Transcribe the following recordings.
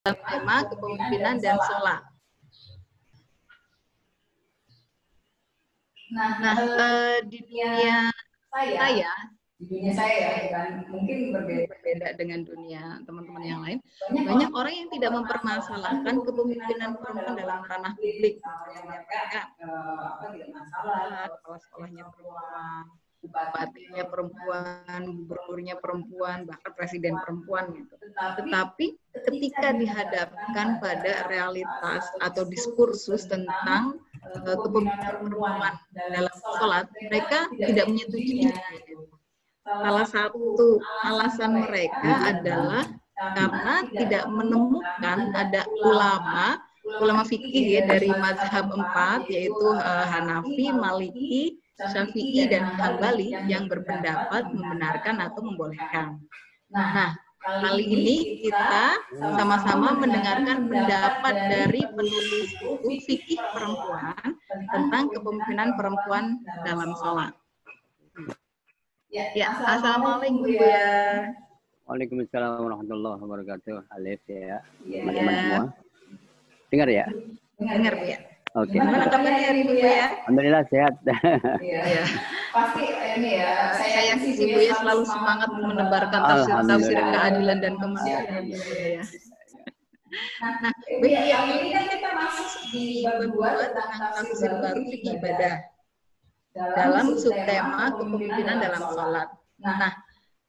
tema kepemimpinan dan sholat. Di dunia saya mungkin berbeda dengan dunia teman-teman yang lain. Banyak orang yang tidak mempermasalahkan kepemimpinan perempuan dalam ranah publik. Mereka tidak masalah, kepala sekolahnya perempuan, bupatinya perempuan, gubernurnya perempuan, bahkan presiden perempuan gitu. Tetapi ketika dihadapkan pada realitas atau diskursus tentang kepemimpinan perempuan dalam sholat, mereka tidak menyetujui. Salah satu alasan mereka adalah karena tidak menemukan ada ulama fikih ya dari mazhab 4, yaitu Hanafi, Maliki, Syafi'i, dan Hambali yang berpendapat membenarkan atau membolehkan. Nah, kali ini kita sama-sama mendengarkan pendapat dari penulis buku fikih perempuan tentang kepemimpinan perempuan dalam sholat. Ya, assalamualaikum Bu ya. Waalaikumsalam warahmatullahi wabarakatuh. Alif ya, teman-teman semua. Dengar ya? Dengar Bu ya. Oke. Gimana kabarnya hari Bu ya? Alhamdulillah sehat. Iya. Pasti ini ya. Saya yakin sih Bu ya selalu semangat menebarkan tafsir keadilan dan kemanusiaan ya. Nah, Bu ya, ini kan kita masuk di bab 2 tentang tafsir baru fikih ibadah dalam subtema kepemimpinan dalam sholat. Nah,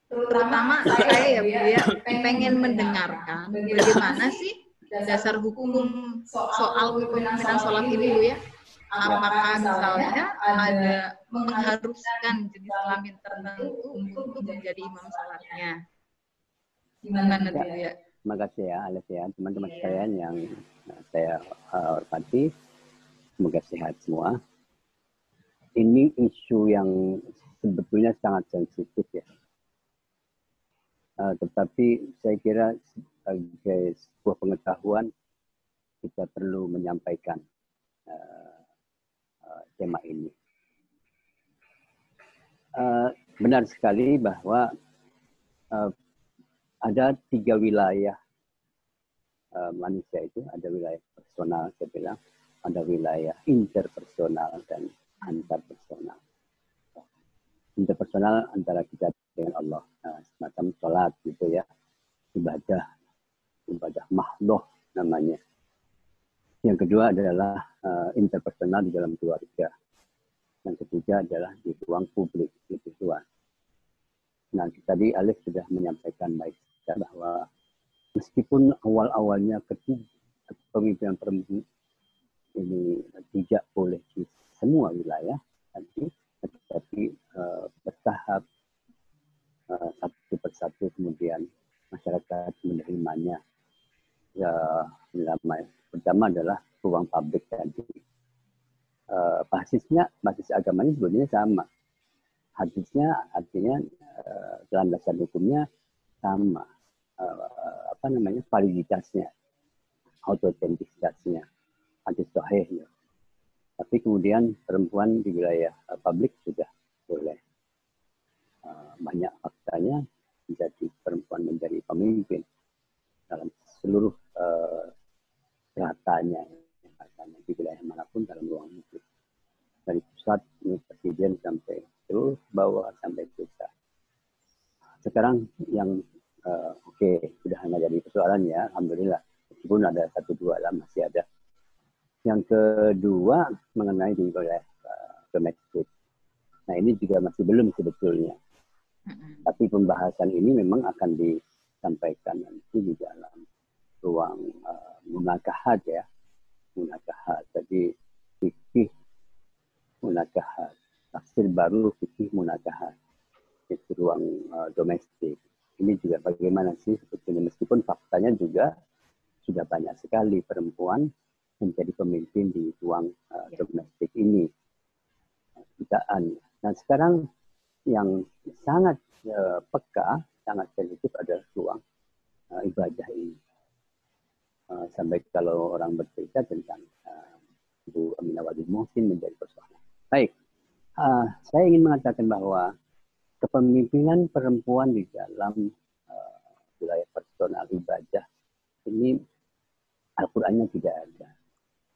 terutama saya ya Bu ya, pengen mendengarkan bagaimana sih dasar hukum soal kepemimpinan sholat ini Bu ya. Apakah misalnya ada mengharuskan jenis kelamin tertentu untuk menjadi imam sholatnya? Gimana Bu ya? Terima kasih ya Alif ya, teman-teman sekalian yang saya hormati, semoga sehat semua. Ini isu yang sebetulnya sangat sensitif ya. Tetapi saya kira sebagai sebuah pengetahuan kita perlu menyampaikan tema ini. Benar sekali bahwa ada 3 wilayah manusia itu, ada wilayah personal saya bilang, ada wilayah interpersonal dan antarpersonal. Interpersonal antara kita dengan Allah, semacam sholat gitu ya, ibadah mahdoh namanya. Yang kedua adalah interpersonal di dalam keluarga. Yang ketiga adalah di ruang publik, lebih luas. Nah, tadi Alif sudah menyampaikan baik bahwa meskipun awal-awalnya kepemimpinan perempuan ini tidak boleh di semua wilayah, tetapi bertahap satu persatu kemudian masyarakat menerimanya. Pertama adalah ruang publik tadi. Basis agamanya sebetulnya sama. Hadisnya artinya landasan hukumnya sama. Validitasnya, autentisitasnya, hadis sahih. Tapi kemudian perempuan di wilayah publik sudah boleh. Banyak faktanya menjadi perempuan menjadi pemimpin dalam seluruh stratanya di wilayah manapun dalam ruang publik. Dari pusat, presiden sampai terus bawah sampai desa. Sekarang yang sudah hanya jadi persoalan ya, alhamdulillah. Meskipun ada 1-2 lah, masih ada. Yang kedua mengenai di wilayah domestik. Nah, ini juga masih belum sebetulnya. Tapi pembahasan ini memang akan disampaikan nanti di dalam ruang munakahat ya. Munakahat. Jadi fikih munakahat. Tafsir baru fikih munakahat. Itu ruang domestik. Ini juga bagaimana sih sebetulnya, meskipun faktanya juga sudah banyak sekali perempuan menjadi pemimpin di ruang domestik ini. Nah, sekarang yang sangat peka, sangat sensitif adalah ruang ibadah ini. Sampai kalau orang bercerita tentang Ibu Aminah Wadud Muhsin menjadi persoalan. Baik, saya ingin mengatakan bahwa kepemimpinan perempuan di dalam wilayah personal ibadah ini Al-Qur'annya tidak ada.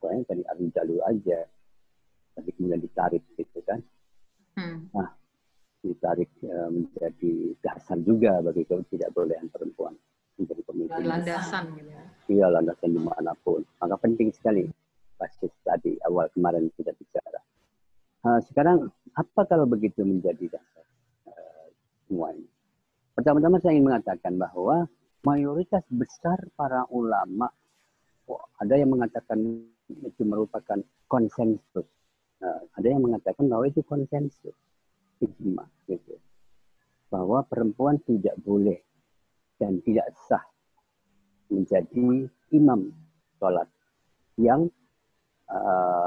Al-Qur'annya dari Ar-Rijalu aja. Tapi kemudian ditarik gitu kan. Nah, ditarik menjadi dasar juga bagi tidak bolehan perempuan menjadi pemimpin. Landasan gitu ya. Iya, landasan dimanapun. Maka penting sekali basis tadi awal kemarin kita bicara. Sekarang apa kalau begitu menjadi dasar semua ini? Pertama-tama saya ingin mengatakan bahwa mayoritas besar para ulama, ada yang mengatakan itu merupakan konsensus. Ada yang mengatakan bahwa itu konsensus. Ijma, gitu. Bahwa perempuan tidak boleh dan tidak sah menjadi imam sholat yang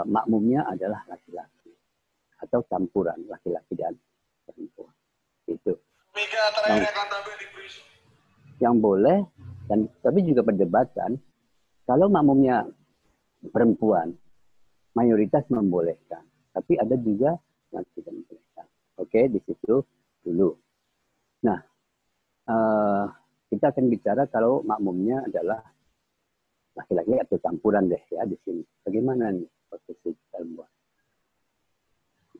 makmumnya adalah laki-laki atau campuran laki-laki dan perempuan. Itu yang boleh, dan tapi juga perdebatan kalau makmumnya perempuan mayoritas membolehkan, tapi ada juga yang tidak membolehkan. Oke, di situ dulu. Nah, kita akan bicara kalau makmumnya adalah laki-laki atau campuran deh ya di sini. Bagaimana nih posisi kita buat?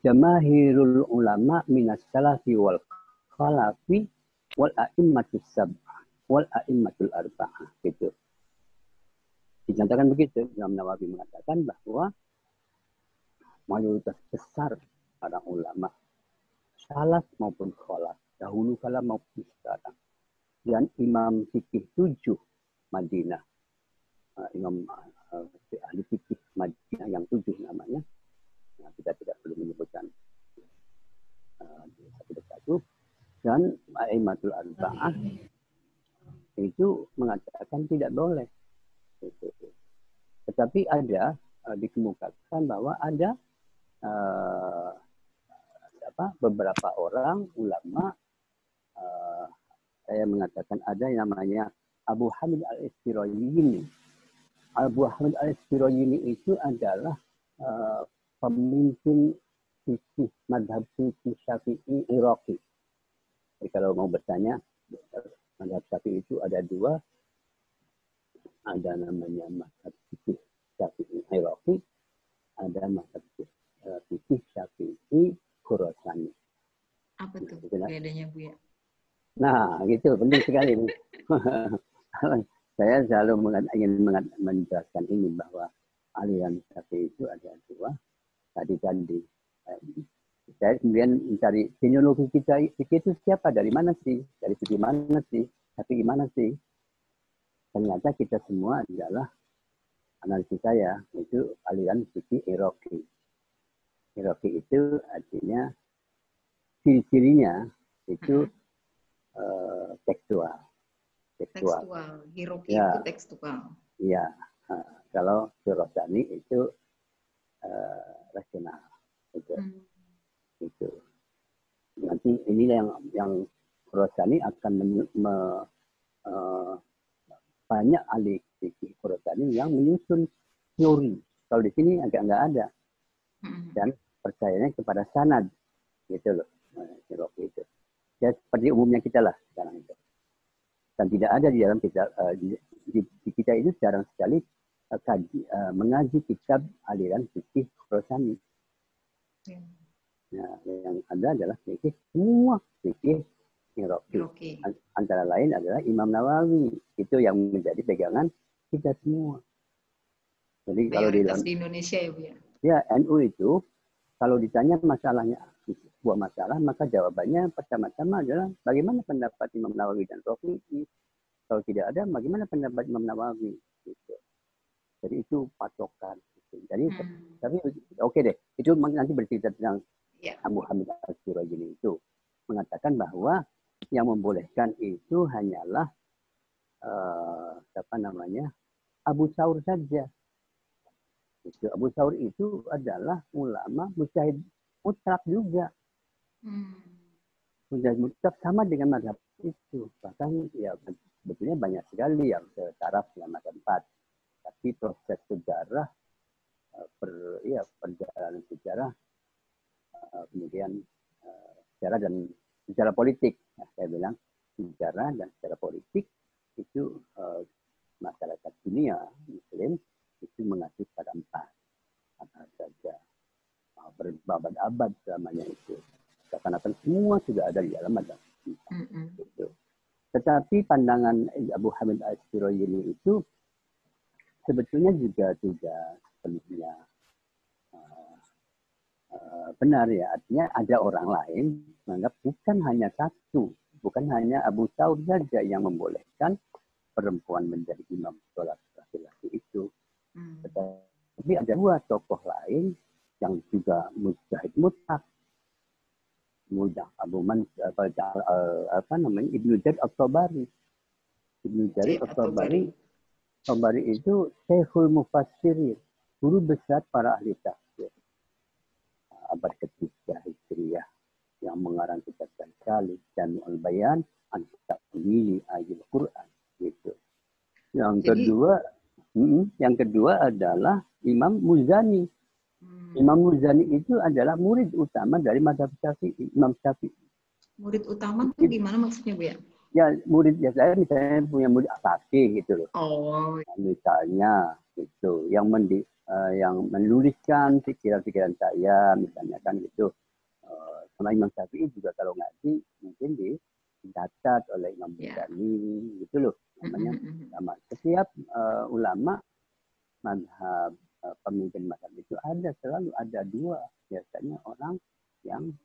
Jamaahirul ulama minas salafi wal khalafi wal a'immatus sab'ah wal a'immatul arba'ah gitu. Dinyatakan begitu, Imam Nawawi mengatakan bahwa mayoritas besar para ulama salaf maupun khalaf dahulu kala maupun sekarang dan imam fikih 7 Madinah, imam ahli fikih Madinah yang 7 namanya. Nah, kita tidak perlu menyebutkan satu-satu. Dan A'immatul Arba'ah itu mengatakan tidak boleh. Tetapi ada dikemukakan bahwa ada beberapa orang ulama, saya mengatakan ada yang namanya Abu Hamid al-Isfirayini. Abu Hamid al-Isfirayini itu adalah pemimpin fikih madhab fikih Syafi'i Iraqi. Jadi kalau mau bertanya, madhab Syafi'i itu ada 2. Ada namanya madhab fikih Syafi'i Iraqi, ada madhab fikih Syafi'i Khurasani. Apa tuh bedanya, Bu ya? Nah, gitu, penting sekali. Saya selalu ingin menjelaskan ini bahwa aliran Syafi'i itu ada 2. Tadi. Saya kemudian mencari genealogi kita itu siapa, dari mana sih, dari segi mana sih, tapi gimana sih? Ternyata kita semua adalah, analisis saya, itu aliran fikih Iraqi. Iraqi itu artinya ciri-cirinya itu tekstual. Iraqi ya, itu tekstual. Iya. Kalau Khurasani itu rasional. Itu. Nanti inilah yang Khurasani akan banyak ahli fikih Khurasani yang menyusun teori. Kalau di sini agak nggak ada. Dan percayanya kepada sanad, gitu loh. Itu. Ya seperti umumnya kita lah sekarang itu. Dan tidak ada di dalam kita, di kita itu jarang sekali mengaji kitab aliran fikih Khurasani. Nah, yang ada adalah fikih, semua fikih Iraqi. Antara lain adalah Imam Nawawi. Itu yang menjadi pegangan kita semua. Jadi kalau di Indonesia ya, Bu ya? Ya, NU itu kalau ditanya masalahnya, sebuah masalah, maka jawabannya pertama-tama adalah bagaimana pendapat Imam Nawawi dan Rafi'i. Kalau tidak ada, bagaimana pendapat Imam Nawawi? Gitu. Jadi itu patokan. Gitu. Jadi, tapi oke deh, itu nanti bercerita tentang Abu Hamid al-Sirajini itu mengatakan bahwa yang membolehkan itu hanyalah Abu Thawr saja. Abu Thawr itu adalah ulama mujtahid mutlak juga. Mujtahid mutlak sama dengan mazhab itu. Bahkan ya sebetulnya banyak sekali yang setaraf dengan mazhab 4. Tapi proses sejarah, perjalanan sejarah, kemudian sejarah politik. Nah, saya bilang sejarah dan sejarah politik itu masyarakat dunia, Muslim itu mengacu pada 4. Apa saja berabad-abad selamanya itu. Seakan-akan semua sudah ada di dalam agama. Gitu. Tetapi pandangan Abu Hamid Ash-Shirayini itu sebetulnya juga tidak sepenuhnya benar ya. Artinya ada orang lain menganggap bukan hanya satu, bukan hanya Abu Thawr saja yang membolehkan perempuan menjadi imam sholat laki-laki itu. Tetapi ada 2 tokoh lain yang juga mujtahid mutlak. Abu Ibnu Jarir At-Tabari. Ibnu Jarir At-Tabari itu Syekhul Mufassirin, guru besar para ahli tafsir. Abad ketiga Hijriah yang mengarang kitab Al-Khalid dan Al-Bayan an Ta'wili Ayatul Quran gitu. Yang kedua adalah Imam Muzani. Imam Muzani itu adalah murid utama dari mazhab Syafi'i, Imam Syafi'i. Murid utama itu gimana maksudnya, Bu ya? Ya, murid ya saya misalnya punya murid asasi gitu loh. Oh. Misalnya itu yang menuliskan pikiran-pikiran saya misalnya kan gitu. Sama Imam Syafi'i juga kalau ngaji mungkin dicatat oleh Imam Muzani gitu loh. Namanya sama. Setiap ulama mazhab pemimpin mazhab itu selalu ada 2 biasanya orang yang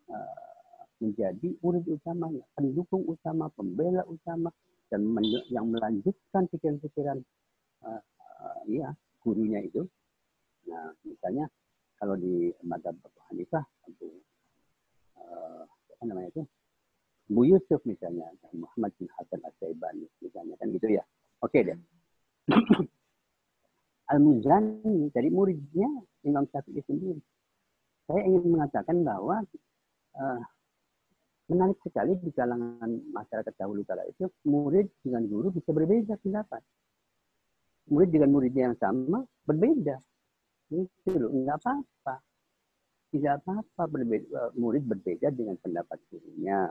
menjadi murid utamanya, pendukung utama, pembela utama, dan yang melanjutkan pikiran-pikiran gurunya itu. Nah, misalnya kalau di mazhab Abu Hanifah, Bu Yusuf misalnya, Muhammad bin Hasan As-Syaibani misalnya kan gitu ya. Oke deh. Al-Muzani dari muridnya Imam Syafi'i sendiri. Saya ingin mengatakan bahwa menarik sekali di kalangan masyarakat dahulu kala itu murid dengan guru bisa berbeda pendapat. Murid dengan muridnya yang sama berbeda. Itu loh, enggak apa-apa. Tidak apa-apa murid berbeda dengan pendapat gurunya.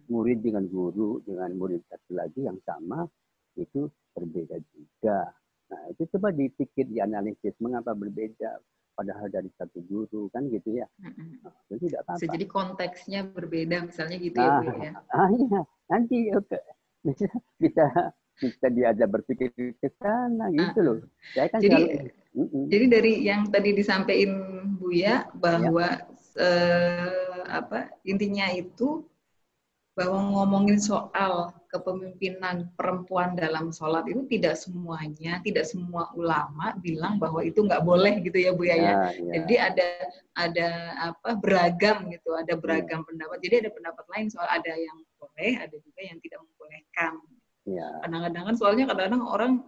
Murid dengan guru, dengan murid satu lagi yang sama itu berbeda juga. Nah, itu coba dipikir, dianalisis mengapa berbeda padahal dari satu guru kan gitu ya. Jadi tidak apa-apa. Jadi konteksnya berbeda misalnya gitu ya, Bu ya. Iya, nanti bisa diajak berpikir ke sana gitu loh. Saya kan jadi dari yang tadi disampaikan Buya bahwa intinya itu bahwa ngomongin soal kepemimpinan perempuan dalam sholat itu tidak semuanya, tidak semua ulama bilang bahwa itu nggak boleh gitu ya, Bu ya. Jadi ada beragam gitu, ada beragam pendapat. Jadi ada pendapat lain soal ada yang boleh, ada juga yang tidak membolehkan. Kadang-kadang kan soalnya kadang-kadang orang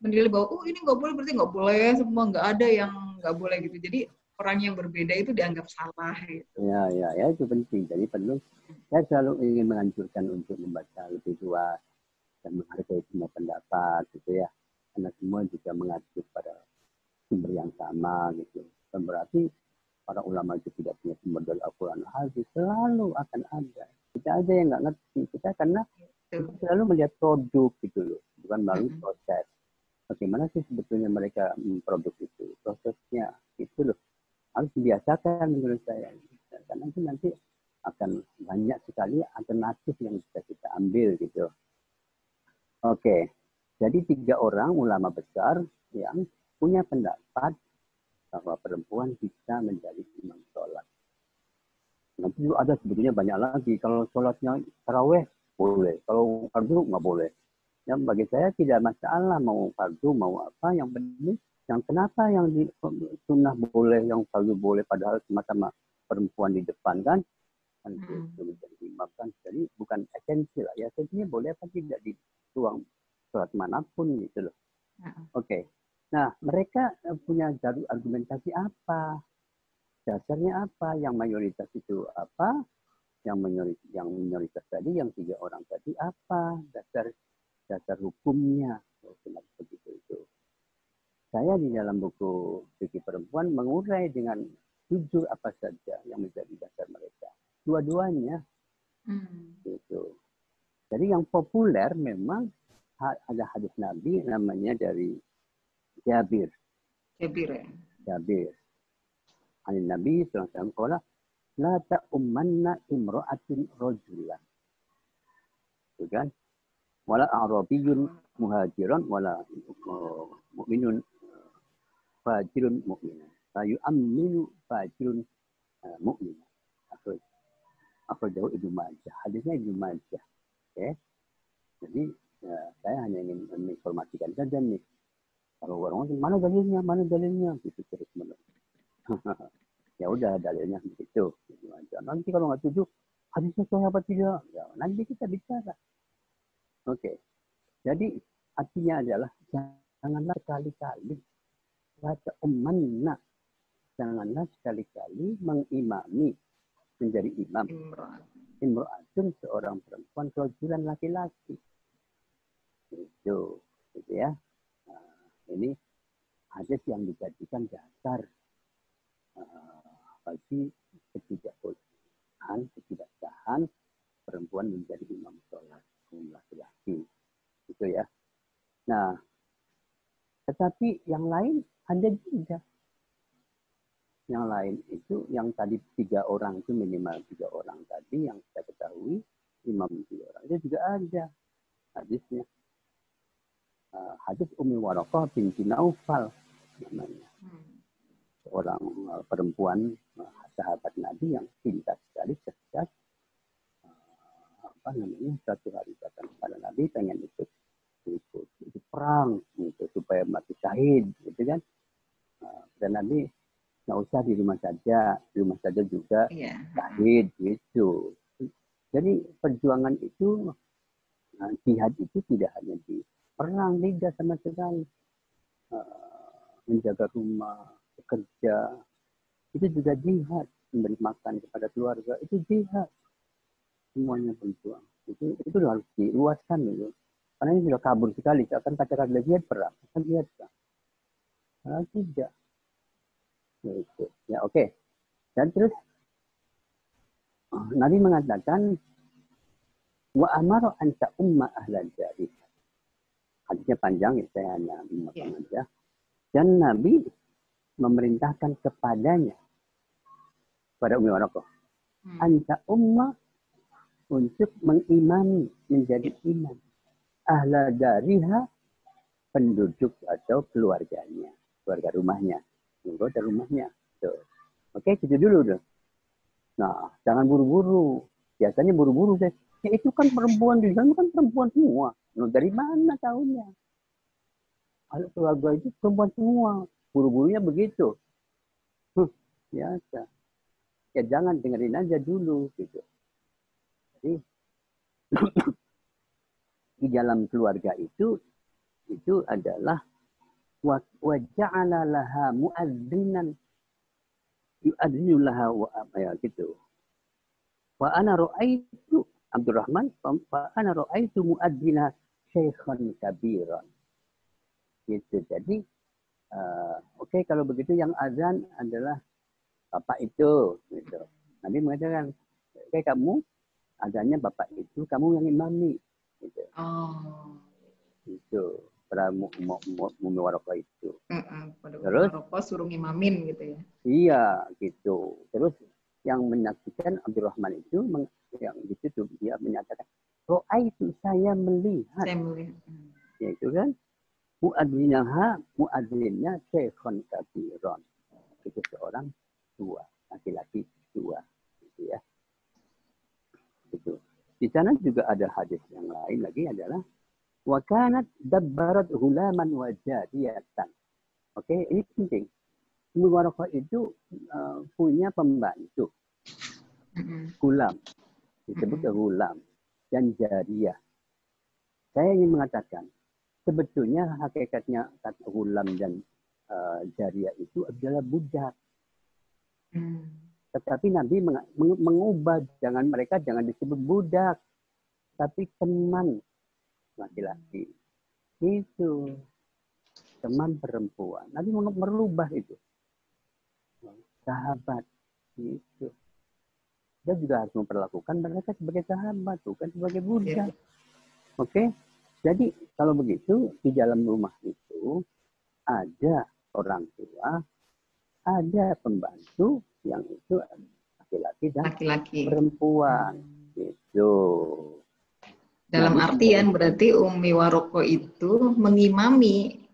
menilai bahwa ini nggak boleh, berarti nggak boleh, semua nggak ada yang nggak boleh gitu. Jadi orang yang berbeda itu dianggap salah gitu. Ya itu penting. Jadi perlu saya selalu ingin menganjurkan untuk membaca lebih luas dan menghargai semua pendapat gitu ya. Karena semua juga mengacu pada sumber yang sama gitu. Dan berarti para ulama itu tidak punya sumber dari Al-Quran hadis, selalu akan ada. Kita aja yang nggak ngerti. Kita karena kita selalu melihat produk gitu loh, bukan melalui proses. Bagaimana sih sebetulnya mereka memproduksi itu? Prosesnya itu loh harus dibiasakan menurut saya. Karena itu nanti akan banyak sekali alternatif yang bisa kita ambil gitu. Oke, jadi 3 orang ulama besar yang punya pendapat bahwa perempuan bisa menjadi imam sholat. Nanti ada sebetulnya banyak lagi. Kalau sholatnya taraweh boleh, kalau fardu nggak boleh. Yang bagi saya tidak masalah mau fardu mau apa, yang penting yang kenapa yang di sunnah boleh, yang fardu boleh, padahal sama-sama perempuan di depan kan itu menjadi imam kan. Jadi bukan esensi lah ya, esensinya boleh apa tidak di ruang sholat manapun gitu loh. Oke. Nah, mereka punya jalur argumentasi apa? Dasarnya apa? Yang mayoritas itu apa? Yang minoritas tadi, yang 3 orang tadi apa? Dasar hukumnya. Begitu itu. Saya di dalam buku Fikih Perempuan mengurai dengan jujur apa saja yang menjadi dasar mereka. Dua-duanya. Gitu. Jadi yang populer memang ada hadis Nabi namanya dari Jabir. Jabir ya. Jabir. An Nabi sallallahu alaihi wasallam qala la ta'ummanna imra'atun rajulan. Itu kan? Wala a'rabiyyun muhajiran wala mu'minun fajirun mu'minan. La yu'minu fajirun mu'minan. Akhrajahu Ibnu Majah. Hadisnya Ibnu Majah. Oke. Jadi saya hanya ingin menginformasikan saja nih. Kalau orang mana dalilnya, gitu terus menerus. Ya udah dalilnya begitu. Nanti kalau nggak setuju, hadisnya sahih apa tidak? Ya, nanti kita bicara. Oke. Jadi artinya adalah janganlah sekali-kali baca umanna. Janganlah sekali-kali mengimami menjadi imam. Imro'atun seorang perempuan, rajulan laki-laki. Itu ya. Ini hadis yang dijadikan dasar bagi ketidaksahan perempuan menjadi imam sholat laki-laki. Itu ya. Nah, tetapi yang lain ada juga. Yang lain itu yang tadi 3 orang itu minimal 3 orang tadi yang kita ketahui imam 3 orang itu juga ada hadisnya. Hadis Ummi Waraqah binti Naufal namanya. Seorang perempuan sahabat Nabi yang pintar sekali, cerdas. Suatu hari datang kepada Nabi pengen ikut perang gitu, supaya mati syahid gitu kan. Dan Nabi nggak usah di rumah saja juga syahid gitu. Jadi perjuangan itu, jihad itu tidak hanya di perang, tidak sama sekali. Menjaga rumah, bekerja, itu juga jihad. Memberi makan kepada keluarga, itu jihad. Semuanya berjuang. Itu harus diluaskan gitu. Karena ini sudah kabur sekali. Akan katakan jihad perang. Akan jihad perang. Tidak. Gitu. Ya oke. Dan terus Nabi mengatakan wa amara an ta'umma ahlal jari. Hadisnya panjang, ya, saya hanya memotong aja. Dan Nabi memerintahkan kepadanya, pada Ummi Waraqah, an ta'umma, untuk mengimami, menjadi imam ahla dariha, penduduk atau keluarganya, keluarga rumahnya, anggota rumahnya. Tuh. Oke, itu dulu dong. Nah, jangan buru-buru. Biasanya buru-buru deh. Ya, itu kan perempuan di dalam kan perempuan semua. Nah, dari mana tahunya? Kalau keluarga itu perempuan semua. Buru-burunya begitu. Biasa. Ya jangan dengerin aja dulu gitu. Jadi di dalam keluarga itu adalah wa ja'ala laha mu'adzinan yu'adzinu laha wa ya gitu. Wa ana ra'aitu Abdurrahman fa ana ra'aitu mu'adzina syaikhan kabiran. Gitu. Jadi oke, kalau begitu yang azan adalah bapak itu gitu. Nabi mengatakan, oke, kamu azannya bapak itu, kamu yang imami gitu. Itu para Ummi Waraqah itu. Terus Waraqah suruh ngimamin gitu ya. Iya, gitu. Terus yang menyaksikan Abdurrahman itu yang di situ dia menyatakan, itu saya melihat. Ya itu kan. Mu'adzinnya syekhon kabiron. Itu seorang tua, laki-laki tua. Gitu ya. Gitu. Di sana juga ada hadis yang lain lagi adalah wa kanat dabbarat hulaman wa jariyatan. Oke, ini penting. Ummi Waraqah itu punya pembantu. Hulam. Disebut hulam dan jariyah. Saya ingin mengatakan sebetulnya hakikatnya kata hulam dan jariyah itu adalah budak. Tetapi Nabi mengubah, mereka jangan disebut budak, tapi teman laki-laki. Itu teman perempuan. Nabi merubah itu. Sahabat. Itu. Dia juga harus memperlakukan mereka sebagai sahabat, bukan sebagai budak. Oke? Jadi kalau begitu di dalam rumah itu ada ada orang tua, ada pembantu yang itu laki-laki dan Laki-laki. perempuan. Gitu. Dalam Nah, artian berarti Umi Waroko itu mengimami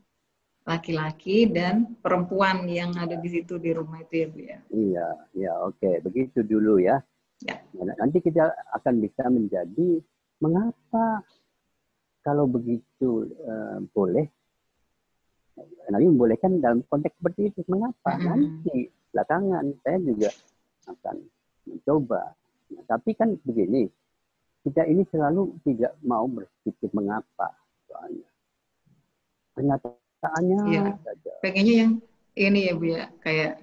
laki-laki dan perempuan yang ada di situ di rumah itu ya Bu ya. Iya, ya oke. Begitu dulu ya. Ya. Nanti kita akan bisa menjadi mengapa kalau begitu boleh. Nabi membolehkan dalam konteks seperti itu. Mengapa? Nanti belakangan saya juga akan mencoba. Nah, tapi kan begini, kita ini selalu tidak mau berpikir mengapa soalnya. Kenyataannya saja. Pengennya yang ini ya Bu ya, kayak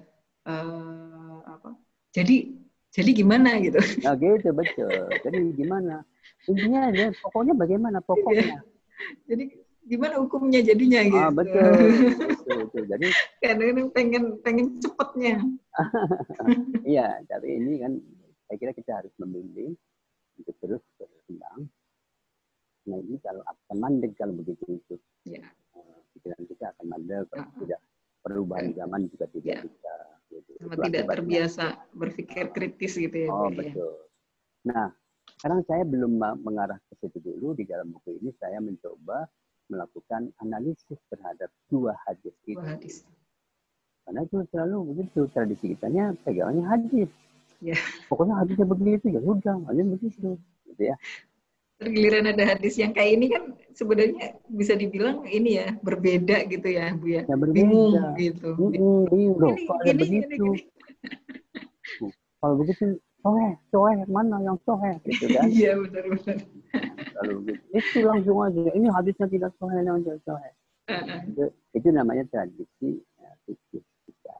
apa? Jadi gimana gitu? Nah gitu betul. Jadi gimana? Intinya dia pokoknya bagaimana pokoknya. Jadi gimana hukumnya jadinya gitu. Betul. Jadi kadang pengen cepetnya. Iya, tapi ini kan saya kira kita harus membimbing untuk terus berkembang. Nah ini kalau akan mandek kalau begitu itu. Ya. Pikiran kita akan mandek, tidak perubahan zaman juga tidak bisa. Gitu. Sama Itu tidak akibatnya. Terbiasa berpikir kritis gitu ya. Oh betul. Nah sekarang saya belum mengarah ke situ dulu. Di dalam buku ini saya mencoba melakukan analisis terhadap dua hadis itu. Karena itu selalu begitu tradisi kitanya pegangannya hadis. Ya. Pokoknya hadisnya begitu ya udah, hanya begitu, gitu ya. Giliran ada hadis yang kayak ini kan sebenarnya bisa dibilang ini ya berbeda gitu ya Bu ya. Bingung gitu. Bingung kok ada begitu. Kalau begitu soeh mana yang soeh gitu kan? Iya benar. Kalau begitu itu langsung aja. Ini hadisnya tidak soeh, yang tidak soeh. Itu namanya tradisi fikih kita.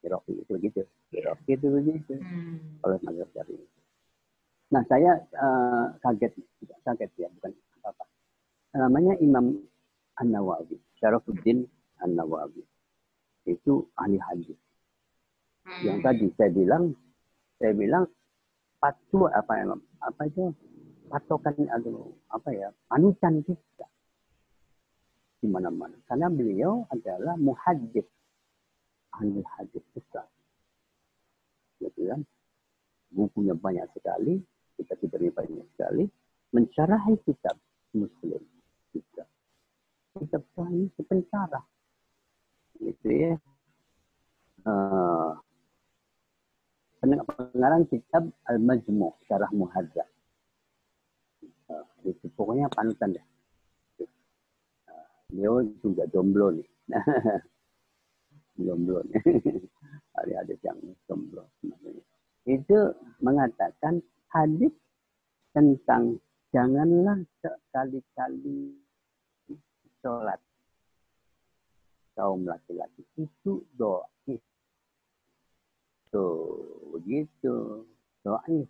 Iroki itu begitu. Iroki itu begitu. Kalau mazhab Syafi'i. Nah saya kaget ya, bukan apa-apa. Namanya Imam An-Nawawi, Syarafuddin An-Nawawi. Itu ahli hadis. Yang tadi saya bilang apa itu patokan atau panutan kita di mana-mana. Karena beliau adalah muhaddits, ahli hadis besar. Gitu kan? Bukunya banyak sekali, kitab-kitabnya banyak sekali, mensyarahi kitab Muslim juga. Kitab Sahih pensyarah. Gitu ya. Pengarang kitab Al-Majmu' Syarah Muhadzab. Itu pokoknya panutan deh. Beliau juga jomblo nih. Jomblo nih. Ada yang jomblo. Itu mengatakan hadis tentang janganlah sekali-kali sholat kaum laki-laki itu do'if. Tuh, begitu. Do'if.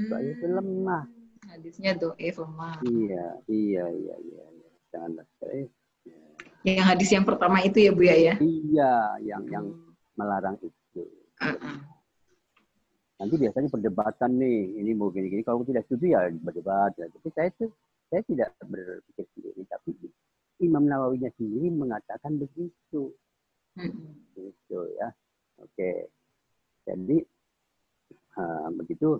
Do'if itu lemah. Hadisnya do'if lemah. Iya. Janganlah sekali. Yang hadis yang pertama itu ya Bu ya? Iya, yang melarang itu. Nanti biasanya perdebatan nih, ini mau gini-gini. Kalau tidak setuju ya berdebat. Tapi saya tidak berpikir sendiri, tapi Imam Nawawinya sendiri mengatakan begitu. Gitu ya. Oke. Jadi begitu.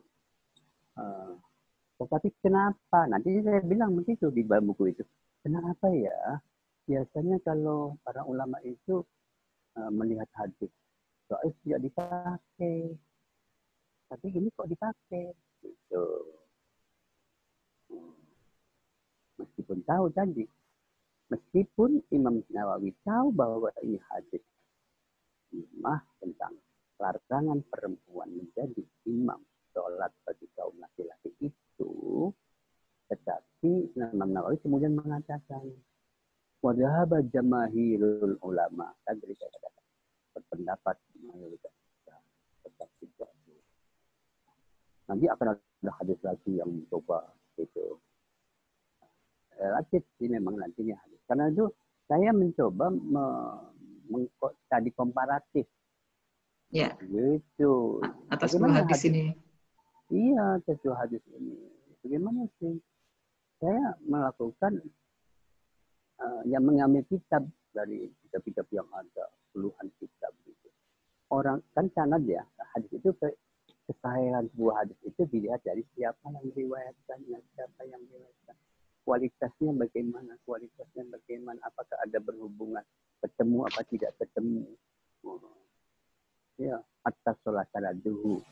Tetapi kenapa? Nanti saya bilang begitu di dalam buku itu. Kenapa ya? Biasanya kalau para ulama itu melihat hadis, doa tidak dipakai. Tapi ini kok dipakai? Gitu. Meskipun tahu tadi, meskipun Imam Nawawi tahu bahwa ini hadis imam tentang larangan perempuan menjadi imam sholat bagi kaum laki-laki itu, tetapi Imam Nawawi kemudian mengatakan, wadhaba jamahirul ulama, kan dari saya katakan berpendapat mayoritas tetap tidak. Nanti akan ada hadis lagi yang mencoba itu relatif sih memang nantinya hadis. Karena itu saya mencoba tadi komparatif. Ya. Gitu. Atas dua hadis ini. Iya, atas dua hadis ini. Bagaimana sih? Saya melakukan yang mengambil kitab dari kitab-kitab yang ada puluhan kitab gitu. Orang kan sanad ya, hadis itu kesahihan sebuah hadis itu dilihat dari siapa yang meriwayatkannya, siapa yang meriwayatkan. Kualitasnya bagaimana, apakah ada berhubungan, ketemu apa tidak ketemu. Ya, atas sholat saladuhu.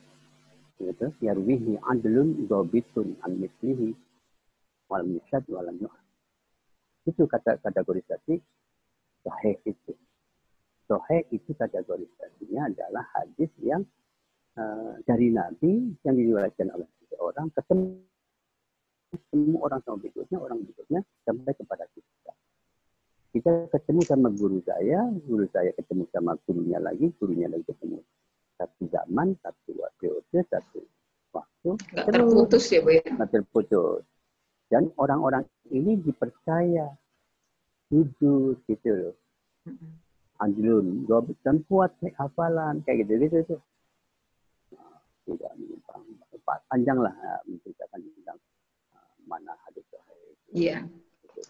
Gitu, yarwihi adlun dhabitun an mislihi wal misad wal nuh. Itu kategorisasi sahih itu. Sahih itu kategorisasinya adalah hadis yang dari Nabi yang diriwayatkan oleh seseorang ketemu orang sama berikutnya sampai kepada kita. Kita ketemu sama guru saya ketemu sama gurunya lagi ketemu. Satu zaman, satu periode, satu waktu. Nggak terputus ya, Bu ya? Nggak terputus. Dan orang-orang ini dipercaya jujur gitu loh. Anjlun, dan kuat hafalan kayak gitu. Tidak menyimpang. Panjang lah menceritakan tentang mana hadis sahih. Iya.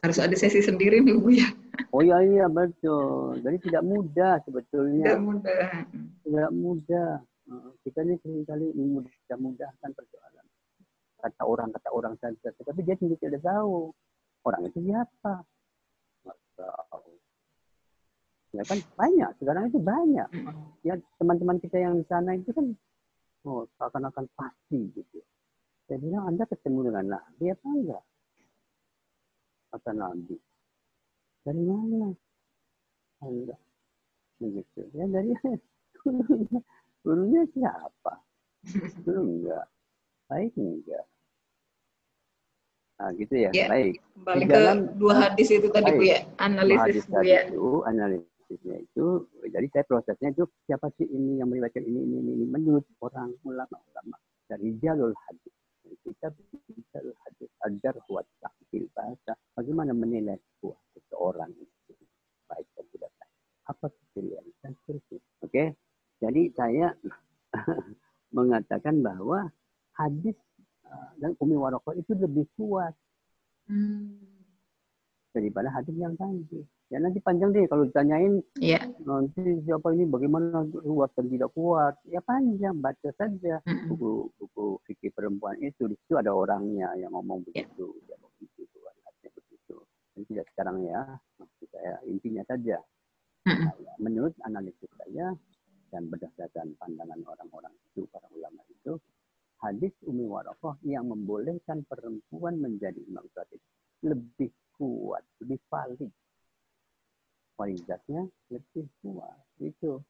Harus ada sesi sendiri nih, Bu ya. Oh iya betul. Jadi tidak mudah sebetulnya. Tidak mudah. Kita ini seringkali mudah-mudahkan persoalan. Kata orang saja. Tapi dia tidak tahu. Orang itu siapa? Nggak tahu. Ya kan banyak. Sekarang itu banyak. Ya teman-teman kita yang di sana itu kan seakan-akan pasti gitu. Saya bilang Anda ketemu dengan Nabi apa enggak? Kata Nabi. Dari mana? Enggak. Begitu. Ya dari gurunya siapa? Enggak. Baik enggak. Nah gitu ya. Baik. Kembali ke dua hadis itu tadi Bu ya. Analisis Bu ya. Analisisnya itu. Jadi saya prosesnya itu siapa sih ini yang meriwayatkan ini menurut orang ulama dari jalur hadis. Kita bisa hadis ajar buat tampil bahasa. Bagaimana menilai sebuah seseorang itu baik dan tidak baik. Apa pilihan dan seterusnya. Oke. Jadi saya mengatakan bahwa hadis dan Umi Warokoh itu lebih kuat daripada hadis yang tadi. Ya nanti panjang deh kalau ditanyain nanti siapa ini bagaimana kuat dan tidak kuat. Ya panjang, baca saja buku fikih perempuan itu. Di situ ada orangnya yang ngomong begitu. Ya begitu, hadisnya begitu. Dan tidak sekarang ya, maksud saya intinya saja. Menurut analisis saya dan berdasarkan pandangan orang-orang itu, para ulama itu, hadis Umi Warokoh yang membolehkan perempuan menjadi imam khatib lebih kuat, lebih valid. Kualitasnya lebih kuat. Itu.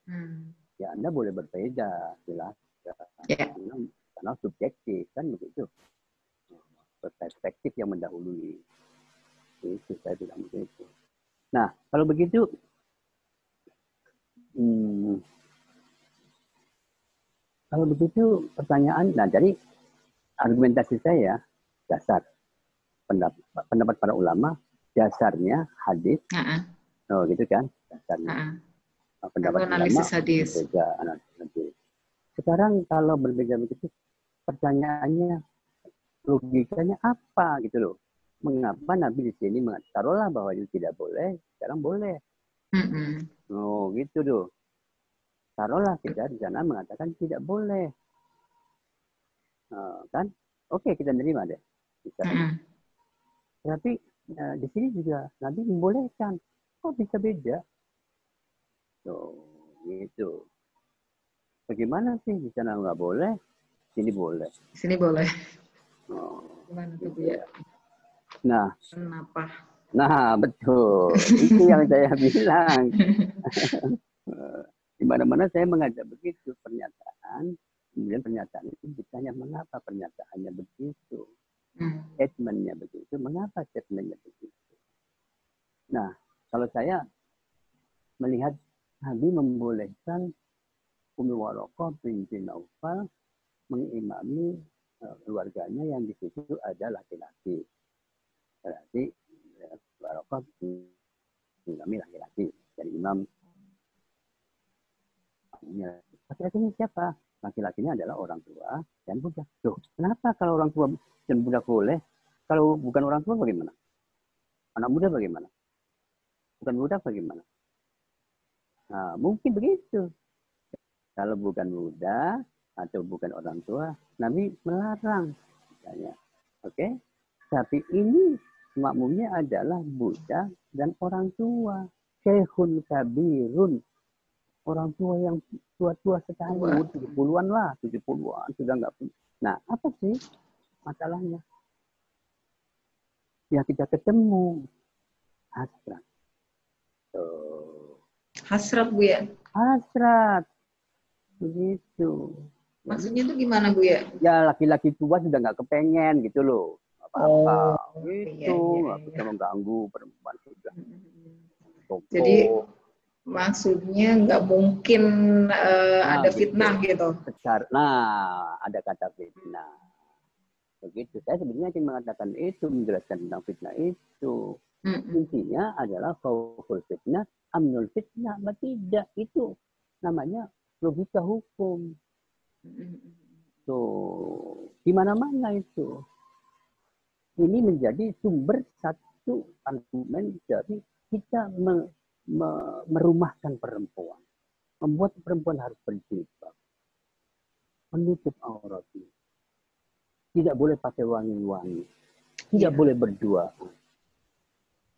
Ya Anda boleh berbeda, jelas. Karena subjektif, kan begitu. Perspektif yang mendahului. Itu saya bilang begitu. Nah, kalau begitu, pertanyaan, nah jadi argumentasi saya dasar pendapat para ulama dasarnya hadis, gitu kan dasarnya pendapat analisis ulama hadis. Berbeda, analisis hadis. Sekarang kalau berbeda begitu, pertanyaannya logikanya apa gitu loh? Mengapa Nabi di sini taruhlah bahwa itu tidak boleh, sekarang boleh? Gitu loh. Taruhlah kita di sana mengatakan tidak boleh, kan? Oke, kita nerima deh. Tapi di sini juga Nabi membolehkan. Kok bisa beda? Gitu. Bagaimana sih di sana nggak boleh, sini boleh? Sini boleh. Gimana tuh Bu ya? Nah, kenapa? Nah, betul. Itu yang saya bilang. Di mana-mana saya mengajak begitu pernyataan. Kemudian pernyataan itu ditanya mengapa pernyataannya begitu. Statementnya begitu. Mengapa statementnya begitu. Nah, kalau saya melihat Nabi membolehkan Umi Warokoh binti Naufal mengimami keluarganya yang di situ ada laki-laki. Berarti Warokoh mengimami laki-laki. Dan imam laki-lakinya siapa? Laki-lakinya adalah orang tua dan budak. Loh, kenapa kalau orang tua dan budak boleh? Kalau bukan orang tua bagaimana? Anak muda bagaimana? bukan budak bagaimana? Nah, mungkin begitu. Kalau bukan budak atau bukan orang tua, Nabi melarang. Misalnya. Oke? Tapi ini makmumnya adalah budak dan orang tua. Syekhun kabirun. Orang tua yang tua-tua sekali. 70-an lah. 70-an. Sudah nggak punya. Nah, apa sih masalahnya? Ya kita ketemu. Hasrat. Hasrat, Bu ya? Hasrat. Begitu. Maksudnya itu gimana, Bu ya? Ya laki-laki tua sudah nggak kepengen gitu loh. Apa-apa. Gitu. Nggak bisa mengganggu perempuan sudah. Jadi maksudnya nggak mungkin ada fitnah gitu. Nah, ada kata fitnah. Begitu. Saya sebenarnya ingin mengatakan itu, menjelaskan tentang fitnah itu. Intinya adalah khauful fitnah, amnul fitnah, tidak. Itu namanya logika hukum. Tuh, di mana-mana itu. Ini menjadi sumber satu argumen dari kita merumahkan perempuan. Membuat perempuan harus berjilbab. Menutup auratnya. Tidak boleh pakai wangi-wangi. Tidak boleh berduaan.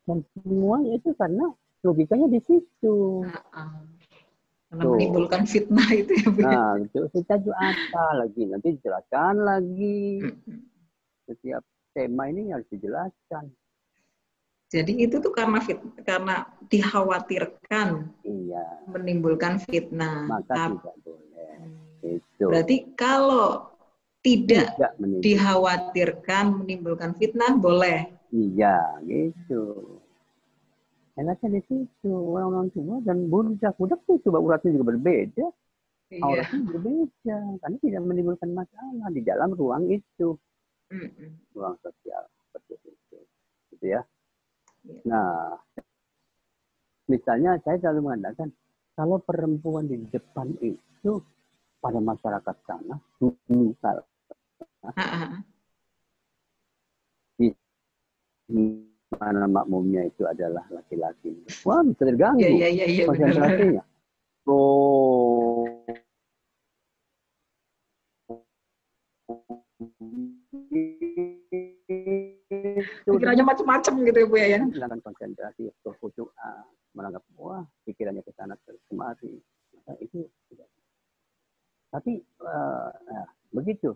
Dan semuanya itu karena logikanya di situ. Karena menimbulkan fitnah itu ya, Bu. Nah, itu kita juga apa lagi? Nanti dijelaskan lagi. Setiap tema ini harus dijelaskan. Jadi itu tuh karena dikhawatirkan menimbulkan fitnah. Maka tidak boleh. Itu. Berarti kalau tidak dikhawatirkan menimbulkan fitnah, boleh. Iya, gitu. Enaknya di situ. Orang-orang tua dan budak itu coba uratnya juga berbeda. Auratnya berbeda. Karena tidak menimbulkan masalah di dalam ruang itu. Ruang sosial. Seperti itu. Gitu ya. Nah, misalnya saya selalu mengatakan, kalau perempuan di depan itu pada masyarakat sana, dulu di mana makmumnya itu adalah laki-laki. Wah, bisa terganggu konsentrasinya. Pikirannya macam-macam gitu ya, Bu ya. Hilangkan konsentrasi, kekhusyuan, menganggap wah pikirannya ke sana kemari. Nah, itu tidak. Tapi begitu.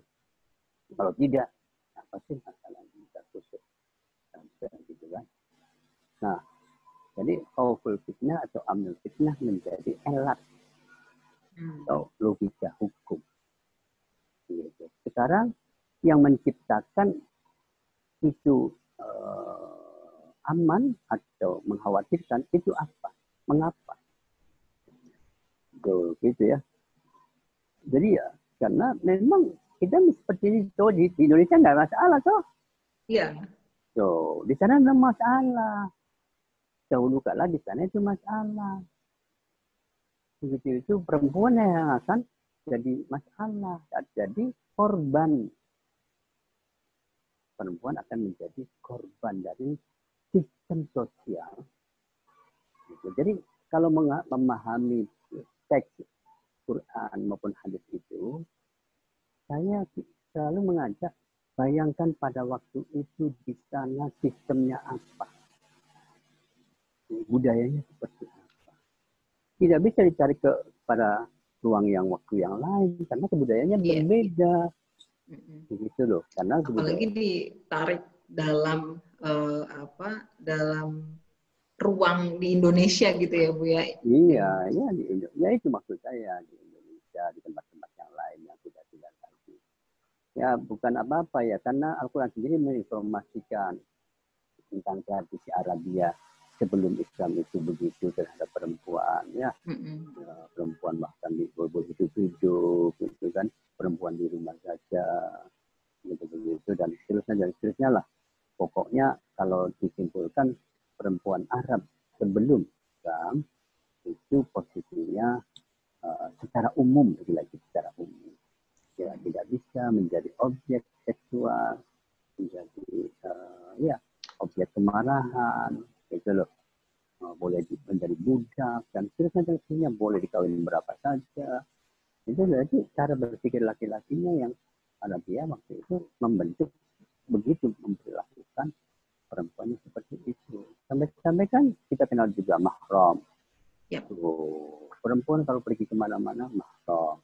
Kalau tidak, apa sih masalahnya bisa khusyuk? Gitu kan. Nah, jadi khauful fitnah atau amnul fitnah menjadi elat atau logika hukum. Gitu. Sekarang yang menciptakan itu aman atau mengkhawatirkan itu apa? Mengapa? Gitu ya. Jadi ya, karena memang kita seperti ini di Indonesia nggak masalah toh. Iya. So, di sana nggak masalah. Dahulu kala di sana itu masalah. Begitu itu perempuan yang akan jadi masalah, jadi korban. Perempuan akan menjadi korban dari sistem sosial. Jadi kalau memahami teks Quran maupun hadis itu, saya selalu mengajak, bayangkan pada waktu itu di sana sistemnya apa, budayanya seperti apa. Tidak bisa dicari pada ruang yang waktu yang lain karena kebudayaannya berbeda. Begitu loh, karena apalagi ditarik dalam dalam ruang di Indonesia gitu ya, Bu ya. Iya, ya di Indonesia itu maksud saya, di Indonesia, di tempat-tempat yang lain yang tidak lagi. Ya bukan apa-apa ya, karena Al-Quran sendiri menginformasikan tentang tradisi Arabia sebelum Islam itu begitu terhadap perempuan ya. Ya, perempuan bahkan boleh hidup-hidup gitu kan, perempuan di rumah saja begitu dan seterusnya lah. Pokoknya kalau disimpulkan perempuan Arab sebelum Islam itu posisinya secara umum, lagi secara umum ya tidak bisa menjadi objek seksual, menjadi objek kemarahan gitu loh. boleh menjadi budak, dan seterusnya boleh dikawin berapa saja. Itu berarti cara berpikir laki-lakinya yang pada dia waktu itu membentuk begitu, memperlakukan perempuannya seperti itu. Sampai-sampai kan kita kenal juga mahram. Yep. Perempuan kalau pergi kemana-mana mahram.